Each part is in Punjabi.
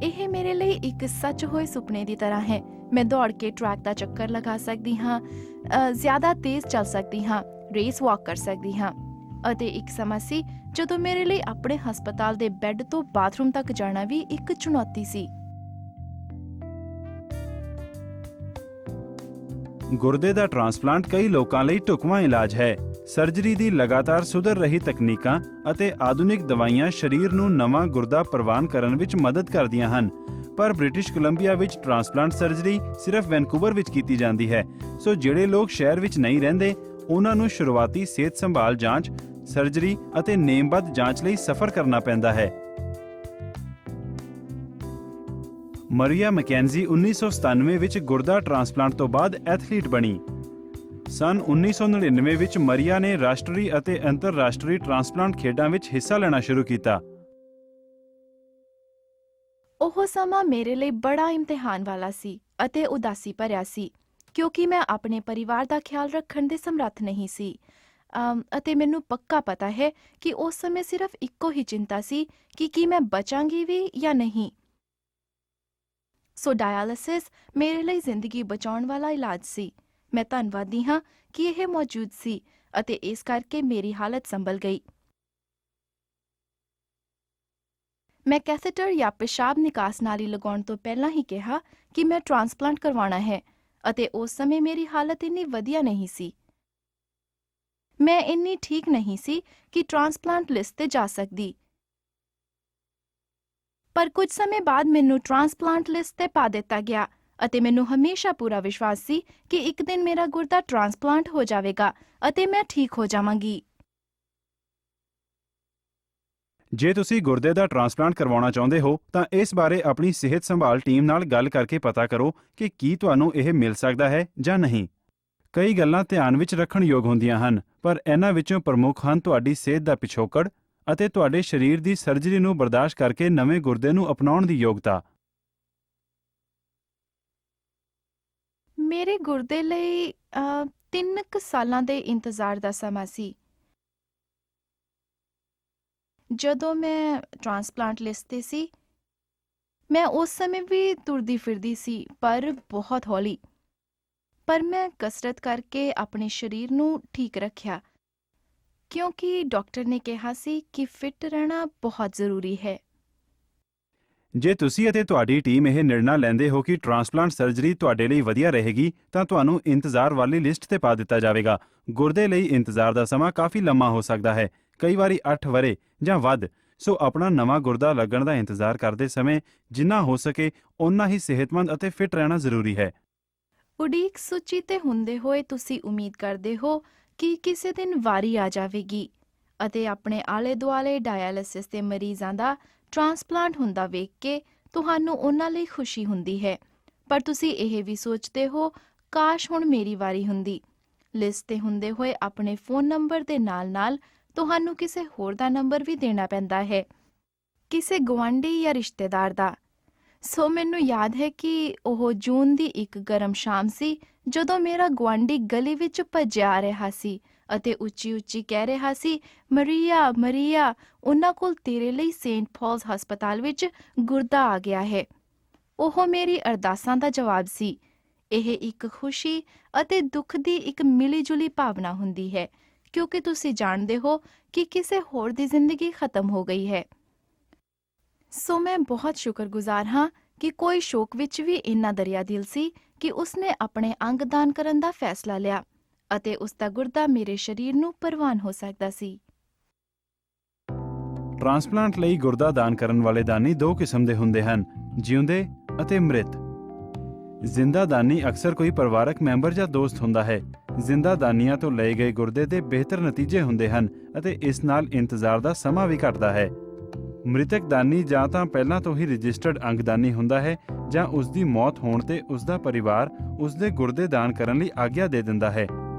ਇਹ ਮੇਰੇ ਲਈ ਇੱਕ ਸੱਚ ਹੋਏ ਸੁਪਨੇ ਦੀ ਤਰ੍ਹਾਂ ਹੈ। ਮੈਂ ਦੌੜ ਕੇ ਟਰੈਕ ਦਾ ਚੱਕਰ ਲਗਾ ਸਕਦੀ ਹਾਂ, ਜ਼ਿਆਦਾ ਤੇਜ਼ ਚੱਲ ਸਕਦੀ ਹਾਂ, ਰੇਸ ਵਾਕ ਕਰ ਸਕਦੀ ਹਾਂ। ਅਤੇ ਇੱਕ ਸਮਾਂ ਸੀ ਜਦੋਂ ਮੇਰੇ ਲਈ ਆਪਣੇ ਹਸਪਤਾਲ ਦੇ ਬੈੱਡ ਤੋਂ ਬਾਥਰੂਮ ਤੱਕ ਜਾਣਾ ਵੀ ਇੱਕ ਚੁਣੌਤੀ ਸੀ। ਗੁਰਦੇ ਦਾ ਟ੍ਰਾਂਸਪਲਾਂਟ ਕਈ ਲੋਕਾਂ ਲਈ ਢੁਕਵਾਂ ਇਲਾਜ ਹੈ। ਸਰਜਰੀ ਦੀ ਲਗਾਤਾਰ ਸੁਧਰ ਰਹੀ ਤਕਨੀਕਾਂ ਅਤੇ ਆਧੁਨਿਕ ਦਵਾਈਆਂ ਸਰੀਰ ਨੂੰ ਨਵਾਂ ਗੁਰਦਾ ਪ੍ਰਵਾਨ ਕਰਨ ਵਿੱਚ ਮਦਦ ਕਰਦੀਆਂ ਹਨ। ਪਰ ਬ੍ਰਿਟਿਸ਼ ਕੋਲੰਬੀਆ ਵਿੱਚ ਟ੍ਰਾਂਸਪਲਾਂਟ ਸਰਜਰੀ ਸਿਰਫ ਵੈਨਕੂਵਰ ਵਿੱਚ ਕੀਤੀ ਜਾਂਦੀ ਹੈ। ਸੋ ਜਿਹੜੇ ਲੋਕ ਸ਼ਹਿਰ ਵਿੱਚ ਨਹੀਂ ਰਹਿੰਦੇ, ਉਹਨਾਂ ਨੂੰ ਸ਼ੁਰੂਆਤੀ ਸਿਹਤ ਸੰਭਾਲ ਜਾਂਚ, ਸਰਜਰੀ ਅਤੇ ਨੇਮਬੱਧ ਜਾਂਚ ਲਈ ਸਫ਼ਰ ਕਰਨਾ ਪੈਂਦਾ ਹੈ। ਮਰੀਆ ਮੈਕੈਂਜੀ 1997 ਵਿੱਚ ਗੁਰਦਾ ਟ੍ਰਾਂਸਪਲਾਂਟ ਤੋਂ ਬਾਅਦ ਐਥਲੀਟ ਬਣੀ। ਸੰਨ 1999 ਵਿੱਚ ਮਰੀਆ ਨੇ ਰਾਸ਼ਟਰੀ ਅਤੇ ਅੰਤਰਰਾਸ਼ਟਰੀ ਟ੍ਰਾਂਸਪਲਾਂਟ ਖੇਡਾਂ ਵਿੱਚ ਹਿੱਸਾ ਲੈਣਾ ਸ਼ੁਰੂ ਕੀਤਾ। ਉਹ ਸਮਾਂ ਮੇਰੇ ਲਈ ਬੜਾ ਇਮਤਿਹਾਨ ਵਾਲਾ ਸੀ ਅਤੇ ਉਦਾਸੀ ਭਰਿਆ ਸੀ, ਕਿਉਂਕਿ ਮੈਂ ਆਪਣੇ ਪਰਿਵਾਰ ਦਾ ਖਿਆਲ ਰੱਖਣ ਦੇ ਸਮਰੱਥ ਨਹੀਂ ਸੀ। ਅਤੇ ਮੈਨੂੰ ਪੱਕਾ ਪਤਾ ਹੈ ਕਿ ਉਸ ਸਮੇਂ ਸਿਰਫ ਇੱਕੋ ਹੀ ਚਿੰਤਾ ਸੀ ਕਿ ਕੀ ਮੈਂ ਬਚਾਂਗੀ ਵੀ ਜਾਂ ਨਹੀਂ। ਸੋ ਡਾਇਲਿਸਿਸ ਮੇਰੇ ਲਈ ਜ਼ਿੰਦਗੀ ਬਚਾਉਣ ਵਾਲਾ ਇਲਾਜ ਸੀ। ਮੈਂ ਧੰਨਵਾਦੀ ਹਾਂ ਕਿ ਇਹ ਮੌਜੂਦ ਸੀ ਅਤੇ ਇਸ ਕਰਕੇ ਮੇਰੀ ਹਾਲਤ ਸੰਭਲ ਗਈ। ਮੈਂ ਕੈਥੇਟਰ ਜਾਂ ਪਿਸ਼ਾਬ ਨਿਕਾਸ ਨਾਲੀ ਲਗਾਉਣ ਤੋਂ ਪਹਿਲਾਂ ਹੀ ਕਿਹਾ ਕਿ ਮੈਂ ਟ੍ਰਾਂਸਪਲਾਂਟ ਕਰਵਾਉਣਾ ਹੈ, ਅਤੇ ਉਸ ਸਮੇਂ ਮੇਰੀ ਹਾਲਤ ਇੰਨੀ ਵਧੀਆ ਨਹੀਂ ਸੀ। ਮੈਂ ਇੰਨੀ ਠੀਕ ਨਹੀਂ ਸੀ ਕਿ ਟ੍ਰਾਂਸਪਲਾਂਟ ਲਿਸਟ ਤੇ ਜਾ ਸਕਦੀ। ਪਰ ਕੁਝ ਸਮੇਂ ਬਾਅਦ ਮੈਨੂੰ ਟ੍ਰਾਂਸਪਲਾਂਟ ਲਿਸਟ ਤੇ ਪਾ ਦਿੱਤਾ ਗਿਆ ਅਤੇ ਮੈਨੂੰ ਹਮੇਸ਼ਾ ਪੂਰਾ ਵਿਸ਼ਵਾਸ ਸੀ ਕਿ ਇੱਕ ਦਿਨ ਮੇਰਾ ਗੁਰਦਾ ਟ੍ਰਾਂਸਪਲਾਂਟ ਹੋ ਜਾਵੇਗਾ ਅਤੇ ਮੈਂ ਠੀਕ ਹੋ ਜਾਵਾਂਗੀ। ਜੇ ਤੁਸੀਂ ਗੁਰਦੇ ਦਾ ਟ੍ਰਾਂਸਪਲਾਂਟ ਕਰਵਾਉਣਾ ਚਾਹੁੰਦੇ ਹੋ ਤਾਂ ਇਸ ਬਾਰੇ ਆਪਣੀ ਸਿਹਤ ਸੰਭਾਲ ਟੀਮ ਨਾਲ ਗੱਲ ਕਰਕੇ ਪਤਾ ਕਰੋ ਕਿ ਕੀ ਤੁਹਾਨੂੰ ਇਹ ਮਿਲ ਸਕਦਾ ਹੈ ਜਾਂ ਨਹੀਂ। ਕਈ ਗੱਲਾਂ ਧਿਆਨ ਵਿੱਚ ਰੱਖਣ ਯੋਗ ਹੁੰਦੀਆਂ ਹਨ, ਪਰ ਇਹਨਾਂ ਵਿੱਚੋਂ ਪ੍ਰਮੁੱਖ ਹਨ ਤੁਹਾਡੀ ਸਿਹਤ ਦਾ ਪਿਛੋਕੜ ਅਤੇ ਤੁਹਾਡੇ ਸਰੀਰ ਦੀ ਸਰਜਰੀ ਨੂੰ ਬਰਦਾਸ਼ਤ ਕਰਕੇ ਨਵੇਂ ਗੁਰਦੇ ਨੂੰ ਅਪਣਾਉਣ ਦੀ ਯੋਗਤਾ। ਮੇਰੇ ਗੁਰਦੇ ਲਈ 3 ਸਾਲਾਂ ਦੇ ਇੰਤਜ਼ਾਰ ਦਾ ਸਮਾਂ ਸੀ। ਜਦੋਂ ਮੈਂ ਟ੍ਰਾਂਸਪਲਾਂਟ ਲਿਸਟ ਤੇ ਸੀ, ਮੈਂ ਉਸ ਸਮੇਂ ਵੀ ਤੁਰਦੀ ਫਿਰਦੀ ਸੀ, ਪਰ ਬਹੁਤ ਹੌਲੀ। ਪਰ ਮੈਂ ਕਸਰਤ ਕਰਕੇ ਆਪਣੇ ਸਰੀਰ ਨੂੰ ਠੀਕ ਰੱਖਿਆ, ਕਿਉਂਕਿ ਡਾਕਟਰ ਨੇ ਕਿਹਾ ਸੀ ਕਿ ਫਿੱਟ ਰਹਿਣਾ ਬਹੁਤ ਜ਼ਰੂਰੀ ਹੈ। ਜੇ ਤੁਸੀਂ ਅਤੇ ਤੁਹਾਡੀ ਟੀਮ ਇਹ ਨਿਰਣਾ ਲੈਂਦੇ ਹੋ ਕਿ ਟ੍ਰਾਂਸਪਲਾਂਟ ਸਰਜਰੀ ਤੁਹਾਡੇ ਲਈ ਵਧੀਆ ਰਹੇਗੀ, ਤਾਂ ਤੁਹਾਨੂੰ ਇੰਤਜ਼ਾਰ ਵਾਲੀ ਲਿਸਟ ਤੇ ਪਾ ਦਿੱਤਾ ਜਾਵੇਗਾ। ਗੁਰਦੇ ਲਈ ਇੰਤਜ਼ਾਰ ਦਾ ਸਮਾਂ ਕਾਫੀ ਲੰਮਾ ਹੋ ਸਕਦਾ ਹੈ, ਕਈ ਵਾਰੀ 8 ਵਰ੍ਹੇ ਜਾਂ ਵੱਧ। ਸੋ ਆਪਣਾ ਨਵਾਂ ਗੁਰਦਾ ਲੱਗਣ ਦਾ ਇੰਤਜ਼ਾਰ ਕਰਦੇ ਸਮੇਂ ਜਿੰਨਾ ਹੋ ਸਕੇ ਓਨਾ ਹੀ ਸਿਹਤਮੰਦ ਅਤੇ ਫਿੱਟ ਰਹਿਣਾ ਜ਼ਰੂਰੀ ਹੈ। ਉਡੀਕ ਸੂਚੀ ਤੇ ਹੁੰਦੇ ਹੋਏ ਤੁਸੀਂ ਉਮੀਦ ਕਰਦੇ ਹੋ ਕਿ ਕਿਸੇ ਦਿਨ ਵਾਰੀ ਆ ਜਾਵੇਗੀ ਅਤੇ ਆਪਣੇ ਆਲੇ ਦੁਆਲੇ ਡਾਇਲਿਸਿਸ ਦੇ ਮਰੀਜ਼ਾਂ ਦਾ ਟ੍ਰਾਂਸਪਲਾਂਟ ਹੁੰਦਾ ਵੇਖ ਕੇ ਤੁਹਾਨੂੰ ਉਹਨਾਂ ਲਈ ਖੁਸ਼ੀ ਹੁੰਦੀ ਹੈ। ਪਰ ਤੁਸੀਂ ਇਹ ਵੀ ਸੋਚਦੇ ਹੋ, ਕਾਸ਼ ਹੁਣ ਮੇਰੀ ਵਾਰੀ ਹੁੰਦੀ। ਲਿਸਟ ਤੇ ਹੁੰਦੇ ਹੋਏ ਆਪਣੇ ਫੋਨ ਨੰਬਰ ਦੇ ਨਾਲ-ਨਾਲ ਤੁਹਾਨੂੰ ਕਿਸੇ ਹੋਰ ਦਾ ਨੰਬਰ ਵੀ ਦੇਣਾ ਪੈਂਦਾ ਹੈ, ਕਿਸੇ ਗੁਆਂਢੀ ਜਾਂ ਰਿਸ਼ਤੇਦਾਰ ਦਾ। ਸੋ ਮੈਨੂੰ ਯਾਦ ਹੈ ਕਿ ਉਹ ਜੂਨ ਦੀ ਇੱਕ ਗਰਮ ਸ਼ਾਮ ਸੀ ਜਦੋਂ ਮੇਰਾ ਗੁਆਂਢੀ ਗਲੀ ਵਿੱਚ ਭੱਜਿਆ ਆ ਰਿਹਾ ਸੀ ਅਤੇ ਉੱਚੀ-ਉੱਚੀ ਕਹਿ ਰਿਹਾ ਸੀ, ਮਰੀਆ, ਮਰੀਆ, ਉਹਨਾਂ ਕੋਲ ਤੇਰੇ ਲਈ ਸੇਂਟ ਪੌਲਸ ਹਸਪਤਾਲ ਵਿੱਚ ਗੁਰਦਾ ਆ ਗਿਆ ਹੈ। ਉਹ ਮੇਰੀ ਅਰਦਾਸਾਂ ਦਾ ਜਵਾਬ ਸੀ। ਇਹ ਇੱਕ ਖੁਸ਼ੀ ਅਤੇ ਦੁੱਖ ਦੀ ਇੱਕ ਮਿਲੀ-ਜੁਲੀ ਭਾਵਨਾ ਹੁੰਦੀ ਹੈ, ਕਿਉਂਕਿ ਤੁਸੀਂ ਜਾਣਦੇ ਹੋ ਕਿ ਕਿਸੇ ਹੋਰ ਦੀ ਜ਼ਿੰਦਗੀ ਖਤਮ ਹੋ ਗਈ ਹੈ। ਸੋ ਮੈਂ ਬਹੁਤ ਸ਼ੁਕਰਗੁਜ਼ਾਰ ਹਾਂ ਕਿ ਕੋਈ ਸ਼ੋਕ ਵਿੱਚ ਵੀ ਇੰਨਾ ਦਰਿਆ-ਦਿਲ ਸੀ ਕਿ ਉਸਨੇ ਆਪਣੇ ਅੰਗ ਦਾਨ ਕਰਨ ਦਾ ਫੈਸਲਾ ਲਿਆ ਅਤੇ ਉਸ ਦਾ ਗੁਰਦਾ ਮੇਰੇ ਸਰੀਰ ਨੂੰ ਪ੍ਰਵਾਨ ਹੋ ਸਕਦਾ ਸੀ। ਟ੍ਰਾਂਸਪਲਾਂਟ ਲਈ ਗੁਰਦਾ ਦਾਨ ਕਰਨ ਵਾਲੇ ਦਾਨੀ 2 ਕਿਸਮ ਦੇ ਹੁੰਦੇ ਹਨ, ਜਿਉਂਦੇ ਅਤੇ ਮ੍ਰਿਤ। ਜ਼ਿੰਦਾ ਦਾਨੀ ਅਕਸਰ ਕੋਈ ਪਰਿਵਾਰਕ ਮੈਂਬਰ ਜਾਂ ਦੋਸਤ ਹੁੰਦਾ ਹੈ। ਜ਼ਿੰਦਾ ਦਾਨੀਆਂ ਤੋਂ ਲਏ ਗਏ ਗੁਰਦੇ ਦੇ ਬਿਹਤਰ ਨਤੀਜੇ ਹੁੰਦੇ ਹਨ ਅਤੇ ਇਸ ਨਾਲ ਇੰਤਜ਼ਾਰ ਦਾ ਸਮਾਂ ਵੀ ਘਟਦਾ ਹੈ। ਮ੍ਰਿਤਕ ਦਾਨੀ ਜਾਂ ਤਾਂ ਪਹਿਲਾਂ ਤੋਂ ਹੀ ਰਜਿਸਟਰਡ ਅੰਗਦਾਨੀ ਹੁੰਦਾ ਹੈ ਜਾਂ ਉਸ ਦੀ ਮੌਤ ਹੋਣ ਤੇ ਉਸ ਦਾ ਪਰਿਵਾਰ ਉਸ ਦੇ ਗੁਰਦੇ ਦਾਨ ਕਰਨ ਲਈ ਆਗਿਆ ਦੇ ਦਿੰਦਾ ਹੈ।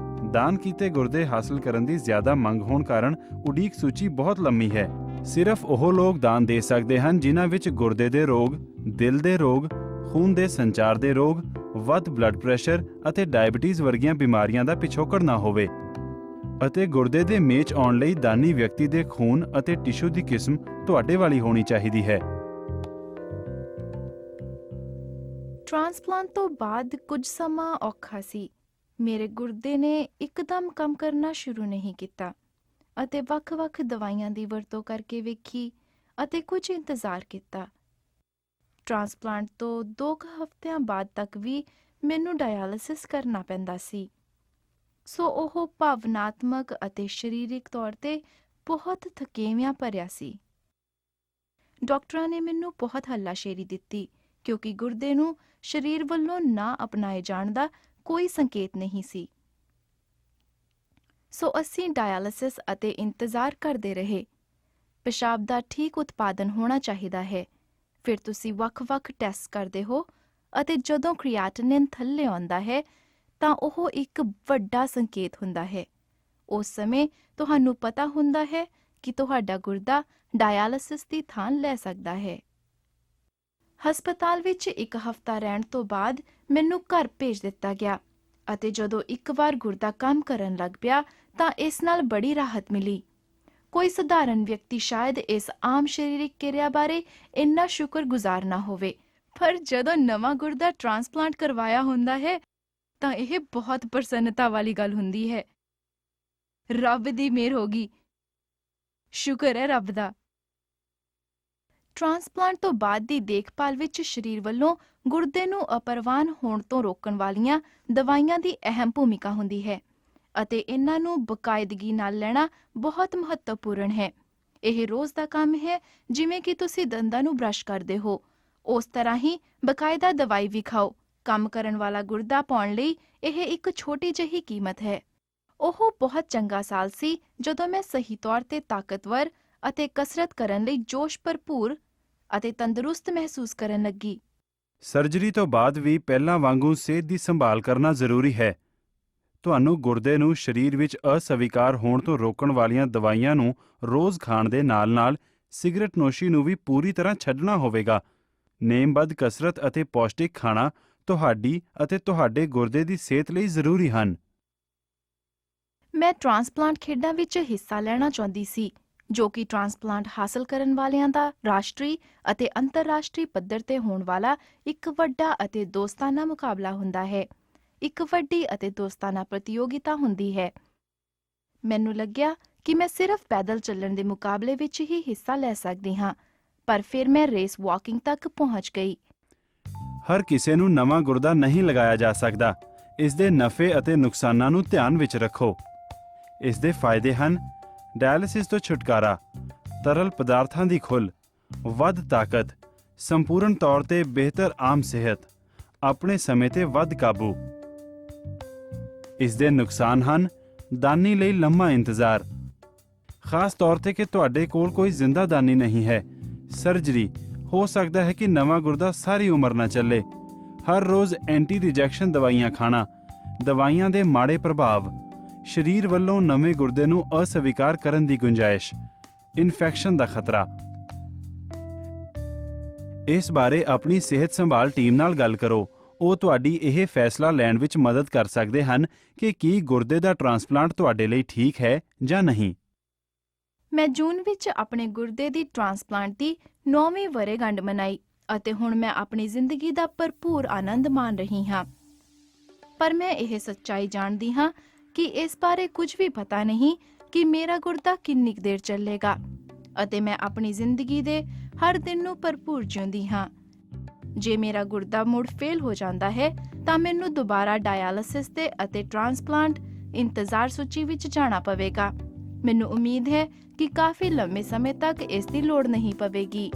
ਦਾਨ ਕੀਤੇ ਗੁਰਦੇ ਹਾਸਲ ਕਰਨ ਦੀ ਜ਼ਿਆਦਾ ਮੰਗ ਹੋਣ ਕਾਰਨ ਉਡੀਕ ਸੂਚੀ ਬਹੁਤ ਲੰਮੀ ਹੈ। ਸਿਰਫ ਉਹ ਲੋਕ ਦਾਨ ਦੇ ਸਕਦੇ ਹਨ ਜਿਨ੍ਹਾਂ ਵਿੱਚ ਗੁਰਦੇ ਦੇ ਰੋਗ, ਦਿਲ ਦੇ ਰੋਗ, ਖੂਨ ਦੇ ਸੰਚਾਰ ਦੇ ਰੋਗ, ਵੱਧ ਬਲੱਡ ਪ੍ਰੈਸ਼ਰ ਅਤੇ ਡਾਇਬਟੀਜ਼ ਵਰਗੀਆਂ ਬਿਮਾਰੀਆਂ ਦਾ ਪਿਛੋਕੜ ਨਾ ਹੋਵੇ। ਅਤੇ ਗੁਰਦੇ ਦੇ ਮੇਚ ਆਉਣ ਲਈ ਦਾਨੀ ਵਿਅਕਤੀ ਦੇ ਖੂਨ ਅਤੇ ਟਿਸ਼ੂ ਦੀ ਕਿਸਮ ਤੁਹਾਡੇ ਵਾਲੀ ਹੋਣੀ ਚਾਹੀਦੀ ਹੈ। ਟ੍ਰਾਂਸਪਲਾਂਟ ਤੋਂ ਬਾਅਦ ਕੁਝ ਸਮਾਂ ਔਖਾ ਸੀ। ਮੇਰੇ ਗੁਰਦੇ ਨੇ ਇੱਕਦਮ ਕੰਮ ਕਰਨਾ ਸ਼ੁਰੂ ਨਹੀਂ ਕੀਤਾ ਅਤੇ ਵੱਖ-ਵੱਖ ਦਵਾਈਆਂ ਦੀ ਵਰਤੋਂ ਕਰਕੇ ਵੇਖੀ ਅਤੇ ਕੁਝ ਇੰਤਜ਼ਾਰ ਕੀਤਾ। ਟ੍ਰਾਂਸਪਲਾਂਟ ਤੋਂ 2 ਹਫ਼ਤਿਆਂ ਬਾਅਦ ਤੱਕ ਵੀ ਮੈਨੂੰ ਡਾਇਆਲਿਸਿਸ ਕਰਨਾ ਪੈਂਦਾ ਸੀ। ਸੋ ਉਹ ਭਾਵਨਾਤਮਕ ਅਤੇ ਸਰੀਰਕ ਤੌਰ ਤੇ ਬਹੁਤ ਥਕੇਵਿਆਂ ਭਰਿਆ ਸੀ। ਡਾਕਟਰਾਂ ਨੇ ਮੈਨੂੰ ਬਹੁਤ ਹੱਲਾਸ਼ੇਰੀ ਦਿੱਤੀ ਕਿਉਂਕਿ ਗੁਰਦੇ ਨੂੰ ਸਰੀਰ ਵੱਲੋਂ ਨਾ ਅਪਣਾਏ ਜਾਣ ਦਾ ਕੋਈ ਸੰਕੇਤ ਨਹੀਂ ਸੀ। ਸੋ ਅਸੀਂ ਡਾਇਆਲਿਸਿਸ ਅਤੇ ਇੰਤਜ਼ਾਰ ਕਰਦੇ ਰਹੇ। ਪਿਸ਼ਾਬ ਦਾ ਠੀਕ ਉਤਪਾਦਨ ਹੋਣਾ ਚਾਹੀਦਾ ਹੈ। ਫਿਰ ਤੁਸੀਂ ਵੱਖ-ਵੱਖ ਟੈਸਟ ਕਰਦੇ ਹੋ ਅਤੇ ਜਦੋਂ ਕ੍ਰੀਐਟਿਨਿਨ ਥੱਲੇ ਆਉਂਦਾ ਹੈ ਤਾਂ ਉਹ ਇੱਕ ਵੱਡਾ ਸੰਕੇਤ ਹੁੰਦਾ ਹੈ। ਉਸ ਸਮੇਂ ਤੁਹਾਨੂੰ ਪਤਾ ਹੁੰਦਾ ਹੈ ਕਿ ਤੁਹਾਡਾ ਗੁਰਦਾ ਡਾਇਆਲਿਸਿਸ ਦੀ ਥਾਂ ਲੈ ਸਕਦਾ ਹੈ। ਹਸਪਤਾਲ ਵਿੱਚ 1 ਹਫ਼ਤਾ ਰਹਿਣ ਤੋਂ ਬਾਅਦ ਮੈਨੂੰ ਘਰ ਭੇਜ ਦਿੱਤਾ ਗਿਆ ਅਤੇ ਜਦੋਂ ਇੱਕ ਵਾਰ ਗੁਰਦਾ ਕੰਮ ਕਰਨ ਲੱਗ ਪਿਆ ਤਾਂ ਇਸ ਨਾਲ ਬੜੀ ਰਾਹਤ ਮਿਲੀ। ਕੋਈ ਸਧਾਰਨ ਵਿਅਕਤੀ ਸ਼ਾਇਦ ਇਸ ਆਮ ਸਰੀਰਕ ਕਿਰਿਆ ਬਾਰੇ ਇੰਨਾ ਸ਼ੁਕਰਗੁਜ਼ਾਰ ਨਾ ਹੋਵੇ, ਪਰ ਜਦੋਂ ਨਵਾਂ ਗੁਰਦਾ ਟ੍ਰਾਂਸਪਲਾਂਟ ਕਰਵਾਇਆ ਹੁੰਦਾ ਹੈ ਤਾਂ ਇਹ ਬਹੁਤ ਪ੍ਰਸੰਨਤਾ ਵਾਲੀ ਗੱਲ ਹੁੰਦੀ ਹੈ। ਰੱਬ ਦੀ ਮਿਹਰ ਹੋ ਗਈ। ਸ਼ੁਕਰ ਹੈ ਰੱਬ ਦਾ। ਟ੍ਰਾਂਸਪਲਾਂਟ ਤੋਂ ਬਾਅਦ ਦੀ ਦੇਖਭਾਲ ਵਿੱਚ ਸਰੀਰ ਵੱਲੋਂ ਗੁਰਦੇ ਨੂੰ ਅਪਰਵਾਨ ਹੋਣ ਤੋਂ ਰੋਕਣ ਵਾਲੀਆਂ ਦਵਾਈਆਂ ਦੀ ਅਹਿਮ ਭੂਮਿਕਾ ਹੁੰਦੀ ਹੈ ਅਤੇ ਇਹਨਾਂ ਨੂੰ ਬਕਾਇਦਗੀ ਨਾਲ ਲੈਣਾ ਬਹੁਤ ਮਹੱਤਵਪੂਰਨ ਹੈ। ਇਹ ਰੋਜ਼ ਦਾ ਕੰਮ ਹੈ। ਜਿਵੇਂ ਕਿ ਤੁਸੀਂ ਦੰਦਾਂ ਨੂੰ ਬ੍ਰਸ਼ ਕਰਦੇ ਹੋ, ਉਸ ਤਰ੍ਹਾਂ ਹੀ ਬਕਾਇਦਾ ਦਵਾਈ ਵੀ ਖਾਓ। ਕੰਮ ਕਰਨ ਵਾਲਾ ਗੁਰਦਾ ਪਾਉਣ ਲਈ ਇਹ ਇੱਕ ਛੋਟੀ ਜਿਹੀ ਕੀਮਤ ਹੈ। ਉਹ ਬਹੁਤ ਚੰਗਾ ਸਾਲ ਸੀ ਜਦੋਂ ਮੈਂ ਸਹੀ ਤੌਰ ਤੇ ਤਾਕਤਵਰ ਅਤੇ ਕਸਰਤ ਕਰਨ ਲਈ ਜੋਸ਼ ਭਰਪੂਰ ਅਤੇ ਤੰਦਰੁਸਤ ਮਹਿਸੂਸ ਕਰਨ ਲੱਗੀ। ਸਰਜਰੀ ਤੋਂ ਬਾਅਦ ਵੀ ਪਹਿਲਾਂ ਵਾਂਗੂ ਸਿਹਤ ਦੀ ਸੰਭਾਲ ਕਰਨਾ ਜ਼ਰੂਰੀ ਹੈ। ਤੁਹਾਨੂੰ ਗੁਰਦੇ ਨੂੰ ਸਰੀਰ ਵਿੱਚ ਅਸਵੀਕਾਰ ਹੋਣ ਤੋਂ ਰੋਕਣ ਵਾਲੀਆਂ ਦਵਾਈਆਂ ਨੂੰ ਰੋਜ਼ ਖਾਣ ਦੇ ਨਾਲ-ਨਾਲ ਸਿਗਰਟ ਨੋਸ਼ੀ ਨੂੰ ਵੀ ਪੂਰੀ ਤਰ੍ਹਾਂ ਛੱਡਣਾ ਹੋਵੇਗਾ। ਨੇਮਬੱਧ ਕਸਰਤ ਅਤੇ ਪੌਸ਼ਟਿਕ ਖਾਣਾ ਤੁਹਾਡੀ ਅਤੇ ਤੁਹਾਡੇ ਗੁਰਦੇ ਦੀ ਸਿਹਤ ਲਈ ਜ਼ਰੂਰੀ ਹਨ। ਮੈਂ ਟ੍ਰਾਂਸਪਲਾਂਟ ਖੇਡਾਂ ਵਿੱਚ ਹਿੱਸਾ ਲੈਣਾ ਚਾਹੁੰਦੀ ਸੀ, ਜੋ ਕਿ ਟ੍ਰਾਂਸਪਲਾਂਟ ਹਾਸਲ ਕਰਨ ਵਾਲਿਆਂ ਦਾ ਰਾਸ਼ਟਰੀ ਅਤੇ ਅੰਤਰਰਾਸ਼ਟਰੀ ਪੱਧਰ ਤੇ ਹੋਣ ਵਾਲਾ ਇੱਕ ਵੱਡਾ ਅਤੇ ਦੋਸਤਾਨਾ ਮੁਕਾਬਲਾ ਹੁੰਦਾ ਹੈ। ਇੱਕ ਵੱਡੀ ਅਤੇ ਦੋਸਤਾਨਾ ਪ੍ਰਤੀਯੋਗਿਤਾ ਹੁੰਦੀ ਹੈ। ਮੈਨੂੰ ਲੱਗਿਆ ਕਿ ਮੈਂ ਸਿਰਫ ਪੈਦਲ ਚੱਲਣ ਦੇ ਮੁਕਾਬਲੇ ਵਿੱਚ ਹੀ ਹਿੱਸਾ ਲੈ ਸਕਦੀ ਹਾਂ, ਪਰ ਫਿਰ ਮੈਂ ਰੇਸ ਵਾਕਿੰਗ ਤੱਕ ਪਹੁੰਚ ਗਈ। ਹਰ ਕਿਸੇ ਨੂੰ ਨਵਾਂ ਗੁਰਦਾ ਨਹੀਂ ਲਗਾਇਆ ਜਾ ਸਕਦਾ। ਇਸ ਦੇ ਨਫ਼ੇ ਅਤੇ ਨੁਕਸਾਨਾਂ ਨੂੰ ਧਿਆਨ ਵਿੱਚ ਰੱਖੋ। ਇਸ ਦੇ ਫਾਇਦੇ ਹਨ: ਡਾਇਲਿਸਿਸ ਤੋਂ ਛੁਟਕਾਰਾ, ਤਰਲ ਪਦਾਰਥਾਂ ਦੀ ਖੁੱਲ੍ਹ, ਵੱਧ ਤਾਕਤ, ਸੰਪੂਰਨ ਤੌਰ ਤੇ ਬਿਹਤਰ ਆਮ ਸਿਹਤ, ਆਪਣੇ ਸਮੇਂ ਤੇ ਵੱਧ ਕਾਬੂ। ਇਸ ਦੇ ਨੁਕਸਾਨ ਹਨ: ਦਾਨੀ ਲਈ ਲੰਮਾ ਇੰਤਜ਼ਾਰ, ਖਾਸ ਤੌਰ ਤੇ ਕਿ ਤੁਹਾਡੇ ਕੋਲ ਕੋਈ ਜ਼ਿੰਦਾ ਦਾਨੀ ਨਹੀਂ ਹੈ। ਸਰਜਰੀ, ਹੋ ਸਕਦਾ ਹੈ ਕਿ ਨਵਾਂ ਗੁਰਦਾ ਸਾਰੀ ਉਮਰ ਨਾ ਚੱਲੇ। ਹਰ ਰੋਜ਼ ਐਂਟੀ ਰਿਜੈਕਸ਼ਨ ਦਵਾਈਆਂ ਖਾਣਾ, ਦਵਾਈਆਂ ਦੇ ਮਾੜੇ ਪ੍ਰਭਾਵ, ਸਰੀਰ ਵੱਲੋਂ ਨਵੇਂ ਗੁਰਦੇ ਨੂੰ ਅਸਵੀਕਾਰ ਕਰਨ ਦੀ ਗੁੰਜਾਇਸ਼, ਇਨਫੈਕਸ਼ਨ ਦਾ ਖਤਰਾ। ਇਸ ਬਾਰੇ ਆਪਣੀ ਸਿਹਤ ਸੰਭਾਲ ਟੀਮ ਨਾਲ ਗੱਲ ਕਰੋ। ਉਹ ਤੁਹਾਡੀ ਇਹ ਫੈਸਲਾ ਲੈਣ ਵਿੱਚ ਮਦਦ ਕਰ ਸਕਦੇ ਹਨ ਕਿ ਕੀ ਗੁਰਦੇ ਦਾ ਟ੍ਰਾਂਸਪਲਾਂਟ ਤੁਹਾਡੇ ਲਈ ਠੀਕ ਹੈ ਜਾਂ ਨਹੀਂ। ਮੈਂ ਜੂਨ ਵਿੱਚ ਆਪਣੇ ਗੁਰਦੇ ਦੀ ਟ੍ਰਾਂਸਪਲਾਂਟ ਦੀ 9ਵੀਂ ਵਰ੍ਹੇਗੰਢ ਮਨਾਈ ਅਤੇ ਹੁਣ ਮੈਂ ਆਪਣੀ ਜ਼ਿੰਦਗੀ ਦਾ ਭਰਪੂਰ ਆਨੰਦ ਮਾਣ ਰਹੀ ਹਾਂ। ਪਰ ਮੈਂ ਇਹ ਸੱਚਾਈ ਜਾਣਦੀ ਹਾਂ ਕਿ ਇਸ ਬਾਰੇ ਕੁਝ ਵੀ ਪਤਾ ਨਹੀਂ ਕਿ ਮੇਰਾ ਗੁਰਦਾ ਕਿੰਨੀ ਦੇਰ ਚੱਲੇਗਾ ਅਤੇ ਮੈਂ ਆਪਣੀ ਜ਼ਿੰਦਗੀ ਦੇ ਹਰ ਦਿਨ ਨੂੰ ਭਰਪੂਰ ਜਿਉਂਦੀ ਹਾਂ। ਜੇ ਮੇਰਾ ਗੁਰਦਾ ਮੁੜ ਫੇਲ ਹੋ ਜਾਂਦਾ ਹੈ ਤਾਂ ਮੈਨੂੰ ਦੁਬਾਰਾ ਡਾਇਆਲਿਸਿਸ ਤੇ ਅਤੇ ਟ੍ਰਾਂਸਪਲਾਂਟ ਇੰਤਜ਼ਾਰ ਸੂਚੀ ਵਿੱਚ ਜਾਣਾ ਪਵੇਗਾ। ਮੈਨੂੰ ਉਮੀਦ ਹੈ ਕਿ ਕਾਫੀ ਲੰਮੇ ਸਮੇਂ ਤੱਕ ਇਸ ਦੀ ਲੋੜ ਨਹੀਂ ਪਵੇਗੀ।